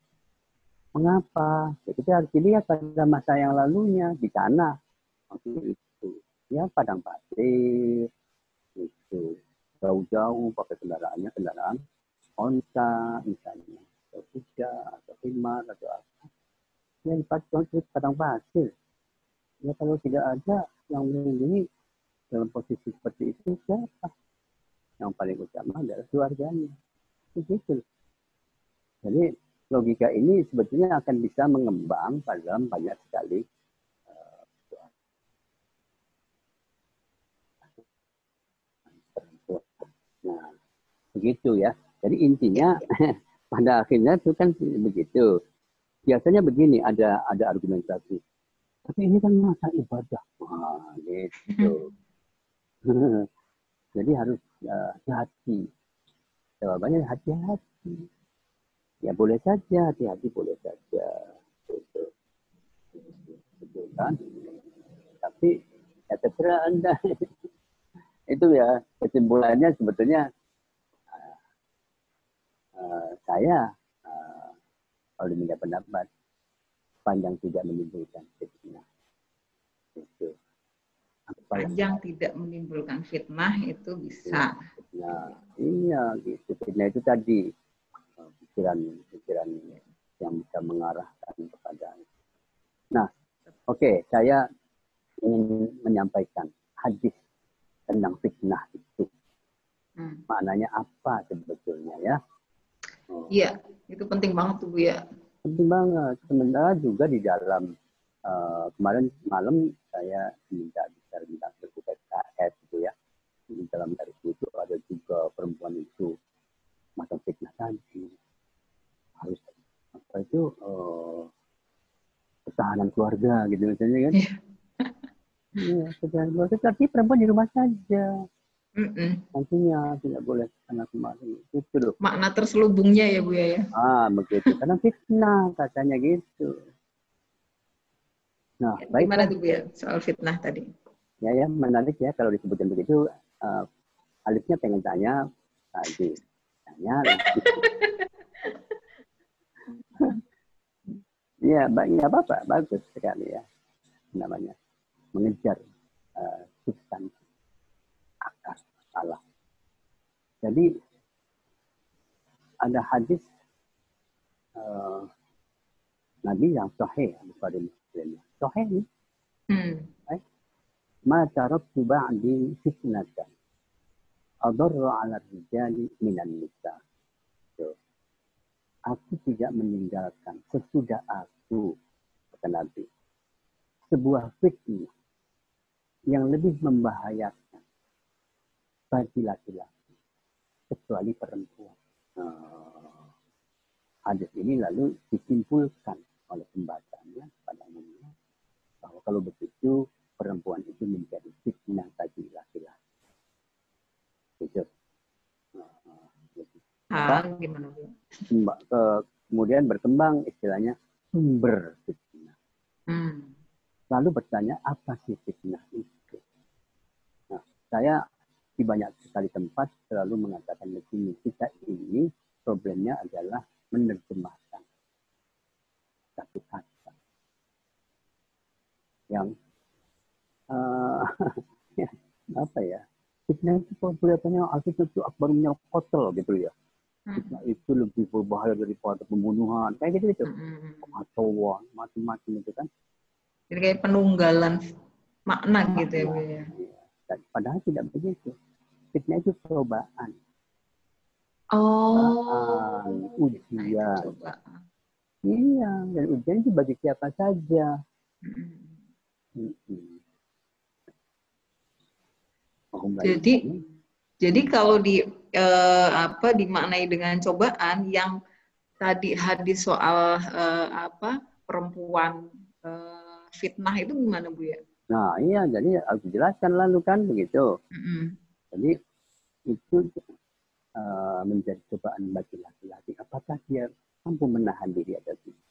Mengapa? Ya, kita harus dilihat pada masa yang lalunya di sana waktu itu. Ya padang pasir itu jauh-jauh pakai kendaraan onta misalnya, atau kuda, atau himar, atau apa. Ya dipakai padang pasir. Ya kalau tidak ada yang melindungi dalam posisi seperti itu, siapa? Yang paling utama adalah keluarganya. Begitu. Jadi logika ini sebetulnya akan bisa mengembang dalam banyak sekali nah, begitu ya. Jadi intinya pada akhirnya itu kan begitu. Biasanya begini, ada argumentasi. Tapi ini kan masa ibadah. Wah, gitu. Jadi harus hati-hati. Jawabannya hati-hati. Ya boleh saja, hati-hati boleh saja. Betul kan? Tapi ya terserah Anda. Itu ya kesimpulannya sebetulnya saya kalau diminta pendapat panjang tidak menimbulkan fitnah. Itu. Panjang tidak menimbulkan fitnah itu bisa. Nah, iya gitu. Fitnah itu tadi pikiran yang bisa mengarahkan kepada. Nah, oke, saya ingin menyampaikan hadis tentang fitnah itu. Maknanya apa sebetulnya ya? Iya, itu penting banget tuh Bu ya. Penting banget. Sementara juga di dalam kemarin malam saya minta berbuka KS gitu ya. Di dalam dari itu ada juga perempuan itu macam fitnah tadi. Harus apa itu pertahanan keluarga gitu misalnya kan. Iya, pertahanan keluarga tapi perempuan di rumah saja. Nantinya tidak boleh anak kemarin itu loh. Makna terselubungnya ya Bu ya. Begitu. Karena fitnah katanya gitu. Nah, ya, gimana tuh Bu ya soal fitnah tadi? Ya menarik ya kalau disebutkan begitu. Alifnya pengen tanya tadi. Tanya. Iya, nggak apa-apa, bagus sekali ya. Namanya mengejar substansi akar masalah. Jadi ada hadis Nabi yang sahih Bukhari Muslim. Sahih ini. Ma taraktu ba'di fitnatan adarra 'ala rijali minan nisa. Aku tidak meninggalkan sesudah aku, kata Nabi, sebuah fitnah yang lebih membahayakan bagi laki-laki kecuali perempuan. Hadis ini lalu disimpulkan oleh pembacanya pada umumnya bahwa kalau begitu perempuan itu menjadi fitnah bagi laki-laki. Gitu. Gimana Bu? Kemudian berkembang istilahnya sumber fitnah. Lalu bertanya apa sih fitnah itu? Nah, saya di banyak sekali tempat selalu mengatakan begini, kita ini problemnya adalah menerjemahkan satu kata yang apa ya? Fitnah itu kelihatannya artinya itu akbar minal qatl gitu ya. Fitnah itu lebih berbahaya daripada pembunuhan. Kayak gitu. Pengacauan, macam-macam itu kan. Jadi kayak penunggalan makna gitu ya Bu ya. Padahal tidak begitu. Fitnah itu cobaan. Ujian. Iya, dan ujian itu bagi siapa saja. Jadi kalau dimaknai dengan cobaan yang tadi hadis soal perempuan fitnah itu gimana Bu ya? Nah iya, jadi harus dijelaskan lalu kan begitu. Jadi itu menjadi cobaan bagi laki-laki. Apakah dia mampu menahan diri atau tidak?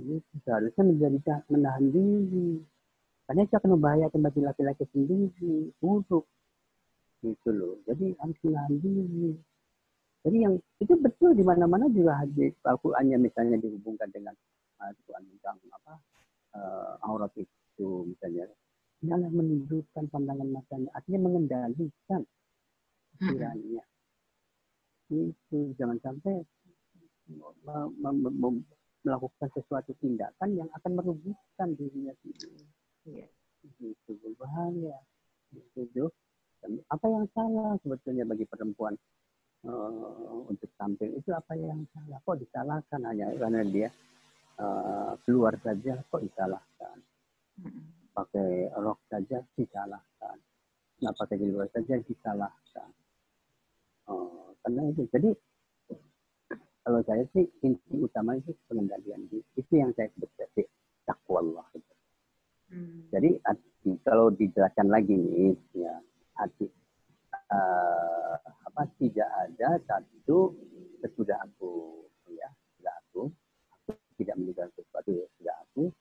Itu seharusnya menjadi menahan diri. Karena itu akan membahayakan bagi laki-laki sendiri, buruk. Gitu loh. Jadi harus menahan diri. Jadi yang itu betul di mana-mana juga hadis Al-Qur'annya misalnya dihubungkan dengan Al-Qur'an tentang aurat itu misalnya. Jangan menundukkan pandangan matanya, artinya mengendalikan pikirannya. Itu jangan sampai melakukan sesuatu tindakan yang akan merugikan dirinya sendiri. Itu berbahaya. Itu apa yang salah sebetulnya bagi perempuan untuk tampil itu apa yang salah? Kok disalahkan hanya karena dia keluar saja kok disalahkan? Pakai rok saja disalahkan. Nggak pakai jilbab saja disalahkan. Karena itu. Jadi kalau saya sih inti utama itu pengendalian diri. Itu yang saya sebut sebagai takwa Allah. Jadi kalau dijelaskan lagi nih, ya hati tidak ada satu sesudah aku tidak meninggalkan sesuatu sudah aku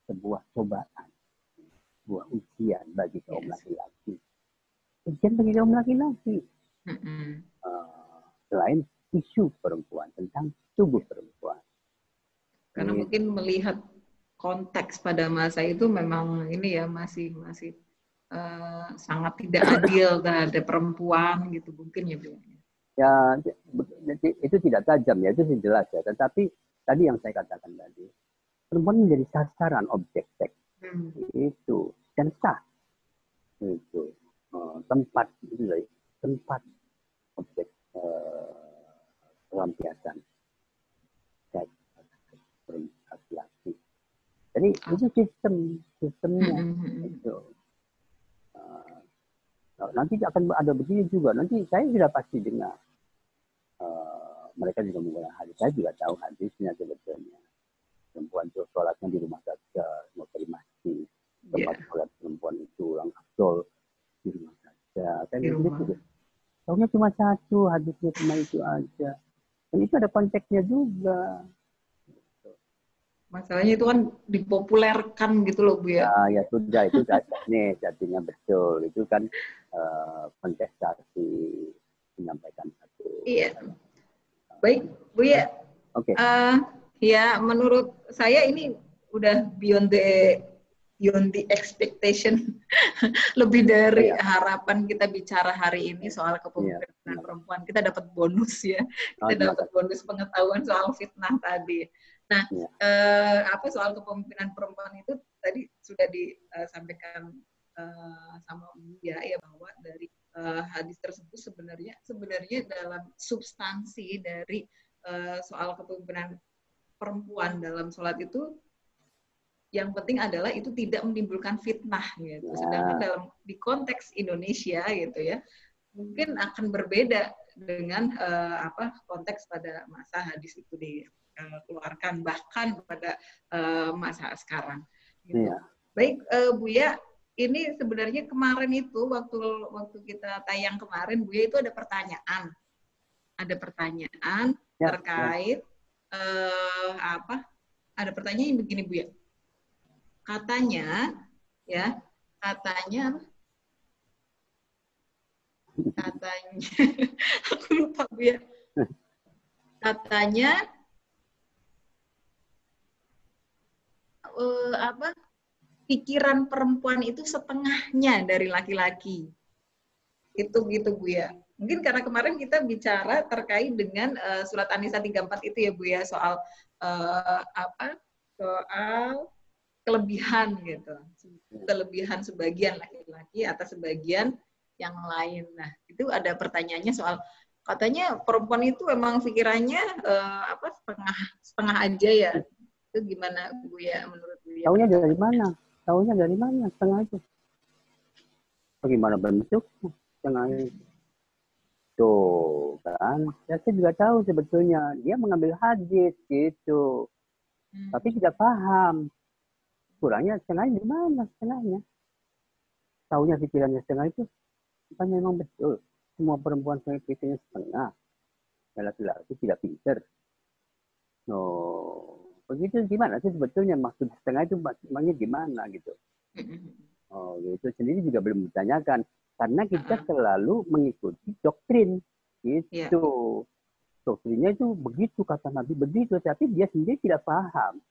sebuah cobaan, sebuah ujian bagi kaum laki-laki. Ujian bagi kaum laki-laki. Selain isu perempuan tentang tubuh perempuan. Karena mungkin melihat konteks pada masa itu memang ini ya masih sangat tidak adil terhadap perempuan gitu mungkin ya Bu. Ya itu tidak tajam ya, itu jelas ya. Tetapi tadi yang saya katakan tadi, perempuan menjadi sasaran objek seks itu dan sah itu tempat objek pelampiasan seks laki-laki. Jadi itu sistemnya itu. Nanti akan ada begini juga. Nanti saya sudah pasti dengar. Mereka juga menggunakan hadis. Saya juga tahu hadisnya sebetulnya. Perempuan itu sholatnya di rumah saja, mau di masjid. Tempat sholat perempuan itu orang afdol di rumah saja. Kan gitu. Tahunya cuma satu, hadisnya cuma itu aja. Dan itu ada konteksnya juga. Masalahnya itu kan dipopulerkan gitu loh Bu ya. Ya sudah itu nih jadinya betul itu kan kontestasi menyampaikan satu. Iya. Baik Bu ya. Oke. Ya menurut saya ini udah beyond the expectation. Lebih dari harapan kita bicara hari ini soal kepemimpinan perempuan. Kita dapat bonus ya. Kita dapat bonus pengetahuan soal fitnah tadi. Nah, soal kepemimpinan perempuan itu tadi sudah disampaikan sama Buya ya bahwa dari hadis tersebut sebenarnya dalam substansi dari soal kepemimpinan perempuan dalam sholat itu yang penting adalah itu tidak menimbulkan fitnah gitu. Sedangkan di konteks Indonesia gitu ya mungkin akan berbeda dengan konteks pada masa hadis itu dikeluarkan bahkan pada masa sekarang. Gitu. Baik Buya, ini sebenarnya kemarin itu waktu kita tayang kemarin Buya itu ada pertanyaan terkait ada pertanyaan begini Buya. Katanya aku lupa Bu ya. Katanya pikiran perempuan itu setengahnya dari laki-laki. Itu gitu Bu ya. Mungkin karena kemarin kita bicara terkait dengan surat An-Nisa 34 itu ya Bu ya soal soal kelebihan gitu. Kelebihan sebagian laki-laki atas sebagian yang lain. Nah, itu ada pertanyaannya soal katanya perempuan itu emang pikirannya setengah aja ya. Itu gimana Bu ya menurut Bu ya? Taunya dari mana? Taunya dari mana setengah itu? Bagaimana bentuk setengah itu? Tuh kan, saya juga tahu sebetulnya dia mengambil hadis gitu, tapi tidak paham kurangnya setengahnya di mana setengahnya. Taunya pikirannya setengah itu Apa memang betul semua perempuan PPT-nya setengah, laki-laki tidak pinter? Oh, begitu gimana sih sebetulnya maksud setengah itu maksudnya gimana gitu? Oh, itu sendiri juga belum ditanyakan karena kita selalu mengikuti doktrin gitu. Doktrinnya itu begitu kata Nabi begitu, tapi dia sendiri tidak paham.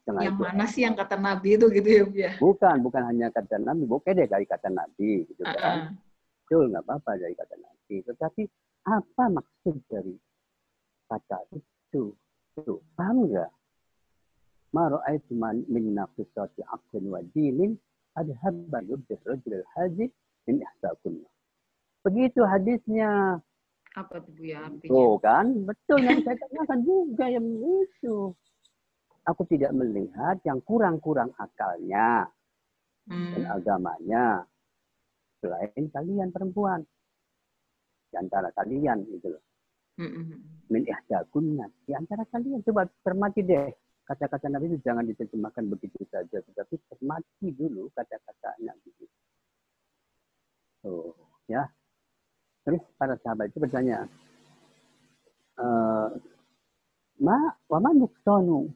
Yang mana sih yang kata Nabi itu gitu ya, Bu ya? Bukan hanya kata Nabi, oke deh dari kata Nabi gitu kan. Betul, nggak apa-apa dari kata Nabi. Tetapi apa maksud dari kata itu? Tuh, paham nggak? Ma ra'aitu min naqisati aqlin wa dinin adhabba yubdi rajul haji min ihsakunna. Begitu hadisnya. Apa tuh Bu ya artinya? Oh kan, betul yang saya tanyakan juga yang itu. Aku tidak melihat yang kurang-kurang akalnya dan agamanya selain kalian perempuan. Di antara kalian gitu loh. Min ihdakunna, di antara kalian coba cermati deh. Kata-kata Nabi itu jangan diterjemahkan begitu saja, tetapi cermati dulu kata-katanya gitu. Oh, ya. Terus para sahabat itu bertanya, wa ma nuqsanu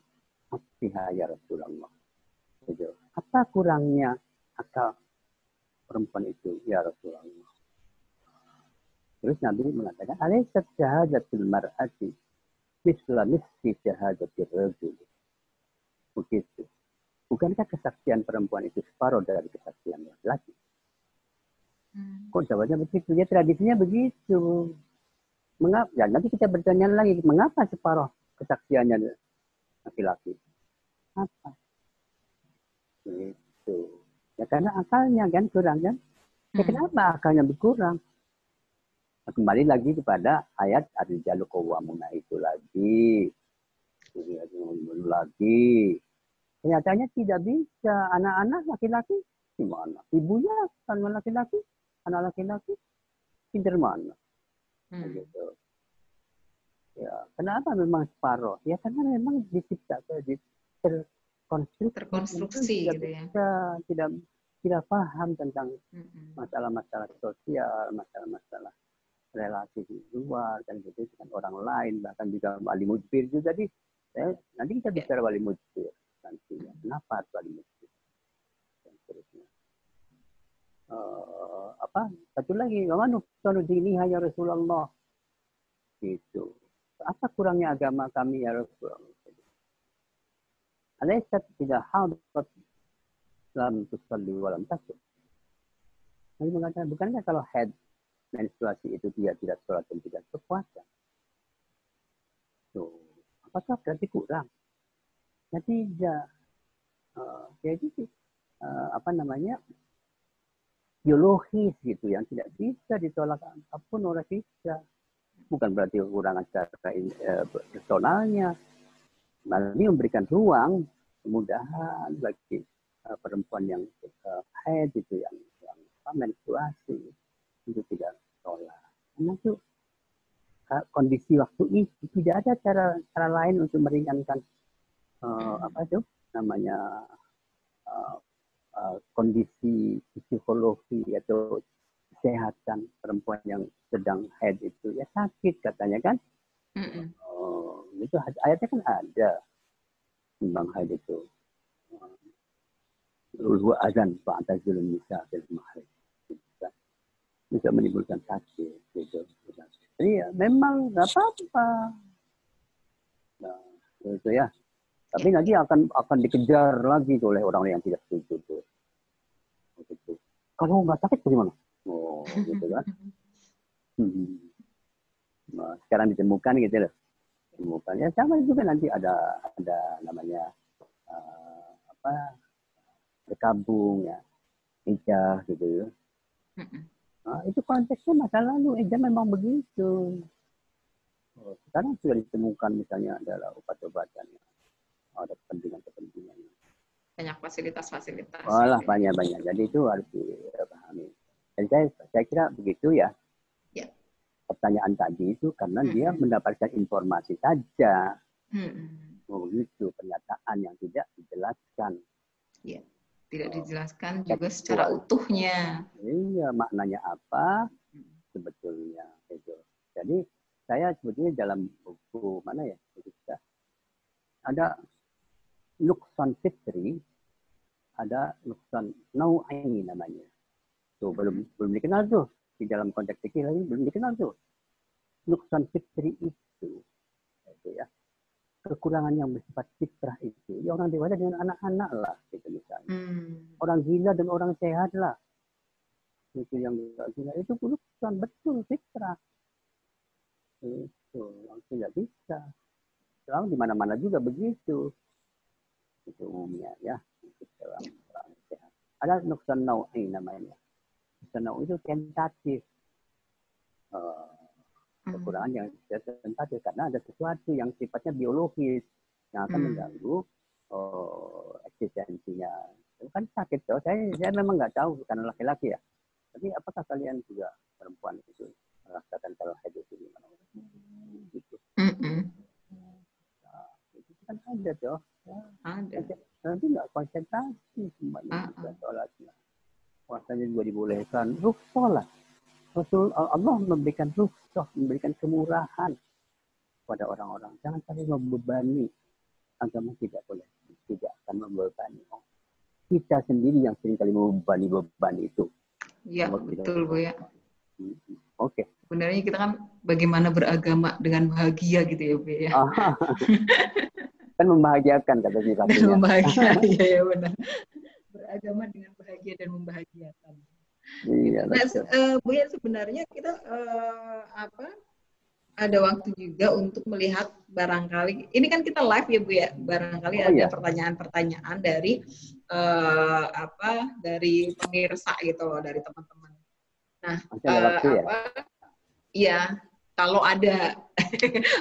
aktiha ya Rasulullah. Apa kurangnya akal perempuan itu ya Rasulullah? Terus Nabi mengatakan, alaysat syahadatul mar'ati misla nisfi syahadatir rajul. Begitu. Bukankah kesaksian perempuan itu separuh dari kesaksian laki-laki? Kok jawabnya begitu? Ya tradisinya begitu. Mengapa? Ya, nanti kita bertanya lagi, mengapa separuh kesaksiannya laki-laki? Apa? Gitu. Ya karena akalnya kan kurang kan? Ya kenapa akalnya berkurang? Nah, kembali lagi kepada ayat ar-rijalu qawwamuna itu lagi. Lagi. Kenyataannya tidak bisa. Anak-anak laki-laki gimana? Ibunya kan laki-laki, anak laki-laki pinter mana? Gitu. Ya, kenapa memang separuh? Ya karena memang diciptakan, terkonstruksi gitu ya. Tidak paham tentang masalah-masalah sosial, masalah-masalah relasi di luar dan gitu dengan orang lain, bahkan juga wali mujbir juga. Jadi nanti kita bicara wali mujbir nantinya. Kenapa harus wali mujbir? Dan seterusnya. Satu lagi, wa nuqsanu diniha ya Rasulullah. Gitu. Apa kurangnya agama kami ya Rasulullah? Alaysat tidak hadat lam tusalli wa lam tasum. Nabi mengatakan, bukankah kalau head menstruasi itu dia tidak sholat dan tidak berpuasa? So, apakah berarti kurang? Ya tidak. Jadi biologis gitu yang tidak bisa ditolak apapun oleh kita. Bukan berarti kekurangan secara personalnya. Nabi memberikan ruang kemudahan bagi perempuan yang haid itu yang menstruasi itu tidak sholat. Karena itu kondisi waktu itu tidak ada cara lain untuk meringankan kondisi psikologi atau kesehatan perempuan yang sedang haid itu ya sakit katanya kan. Itu ayatnya kan ada tentang haid itu. Ulwa azan fa'tazilun nisa fil mahid. Bisa menimbulkan sakit gitu. Jadi ya, memang nggak apa-apa. Nah, itu ya. Tapi nanti akan dikejar lagi oleh orang yang tidak setuju tuh. Gitu. Kalau nggak sakit bagaimana? Oh, gitu kan. Nah, sekarang ditemukan gitu loh. Ditemukan ya sama juga nanti ada namanya berkabung ya, ijah gitu ya. Nah, itu konteksnya masa lalu, ijah memang begitu. Sekarang sudah ditemukan misalnya adalah obat-obatan, ada kepentingan. Banyak fasilitas-fasilitas. Walah banyak. Jadi itu harus dipahami. Dan saya kira begitu ya. Pertanyaan tadi itu karena dia mendapatkan informasi saja. Begitu pernyataan yang tidak dijelaskan. Tidak dijelaskan juga secara utuhnya. Iya, maknanya apa sebetulnya itu. Jadi saya sebetulnya dalam buku mana ya? Ada Nuqsan Fitri, ada Nuqsan Nau'i namanya. Tuh belum dikenal tuh di dalam konteks fikih lagi belum dikenal tuh. Nuqsan Fitri itu ya. Kekurangan yang bersifat fitrah itu ya orang dewasa dengan anak-anak lah gitu misalnya. Orang gila dan orang sehat lah. Itu yang gila itu bukan betul fitrah. Itu yang tidak bisa. Selalu di mana-mana juga begitu. Itu umumnya ya. Orang sehat. Ada nuqsan nau'i namanya. Nuqsan nau'i itu tentatif. Kekurangan yang tentatif karena ada sesuatu yang sifatnya biologis yang akan mengganggu eksistensinya. Itu kan sakit tuh. Saya memang nggak tahu karena laki-laki ya. Tapi apakah kalian juga perempuan itu merasakan kalau haid itu gimana? Gitu. Nah, itu kan ada tuh. Ya. Ada. Nanti nggak konsentrasi semuanya sholatnya. Puasanya juga dibolehkan. Sholat. Rasul Allah memberikan rukhsah, memberikan kemurahan pada orang-orang. Jangan sampai membebani. Agama tidak boleh, tidak akan membebani. Kita sendiri yang seringkali membebani beban itu. Ya, betul Bu ya. Oke. Sebenarnya kita kan bagaimana beragama dengan bahagia gitu ya Bu ya. Kan membahagiakan kata sifatnya. Dan membahagiakan, ya benar. Beragama dengan bahagia dan membahagiakan. Iya, nah, Bu ya sebenarnya kita ada waktu juga untuk melihat barangkali ini kan kita live ya Bu ya, barangkali ada pertanyaan-pertanyaan dari dari pemirsa gitu loh, dari teman-teman. Nah, iya kalau ada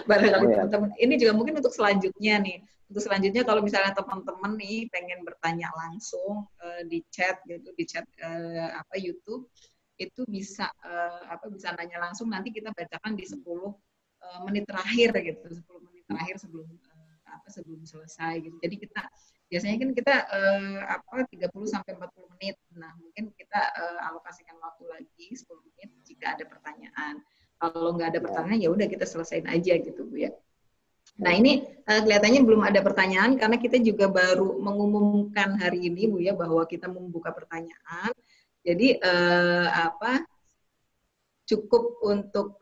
barangkali teman-teman ini juga mungkin untuk selanjutnya nih. Untuk selanjutnya kalau misalnya teman-teman nih pengen bertanya langsung di chat gitu, di chat YouTube itu bisa bisa nanya langsung, nanti kita bacakan di 10 menit terakhir gitu, 10 menit terakhir sebelum sebelum selesai gitu. Jadi kita biasanya kan kita 30 sampai 40 menit. Nah, mungkin kita alokasikan waktu lagi 10 menit jika ada pertanyaan. Kalau nggak ada pertanyaan ya udah kita selesain aja gitu Bu ya. Nah ini kelihatannya belum ada pertanyaan karena kita juga baru mengumumkan hari ini Bu ya bahwa kita membuka pertanyaan. Jadi cukup untuk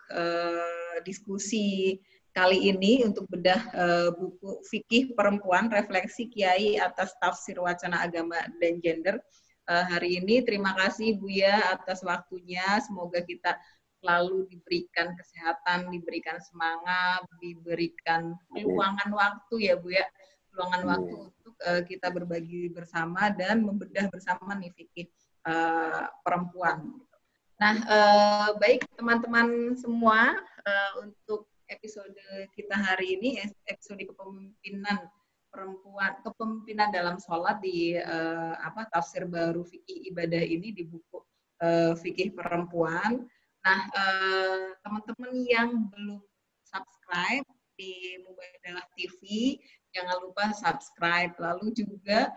diskusi kali ini untuk bedah buku Fikih Perempuan Refleksi Kiai atas Tafsir Wacana Agama dan Gender hari ini. Terima kasih Buya atas waktunya. Semoga kita selalu diberikan kesehatan, diberikan semangat, diberikan luangan waktu ya Bu ya, luangan waktu untuk kita berbagi bersama dan membedah bersama nih fikih perempuan. Nah, baik teman-teman semua, untuk episode kita hari ini, episode kepemimpinan perempuan, kepemimpinan dalam sholat di tafsir baru fikih ibadah ini di buku Fikih Perempuan. Nah, teman-teman yang belum subscribe di Mubadalah TV, jangan lupa subscribe, lalu juga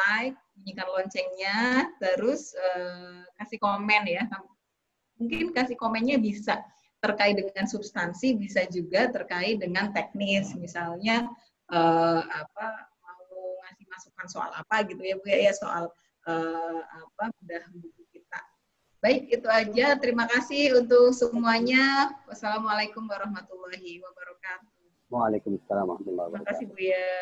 like, bunyikan loncengnya, terus kasih komen ya. Mungkin kasih komennya bisa terkait dengan substansi, bisa juga terkait dengan teknis, misalnya mau ngasih masukan soal apa gitu ya Bu ya, soal bedah buku kita. Baik, itu aja. Terima kasih untuk semuanya. Wassalamualaikum warahmatullahi wabarakatuh. Waalaikumsalam warahmatullahi wabarakatuh. Terima kasih Bu ya.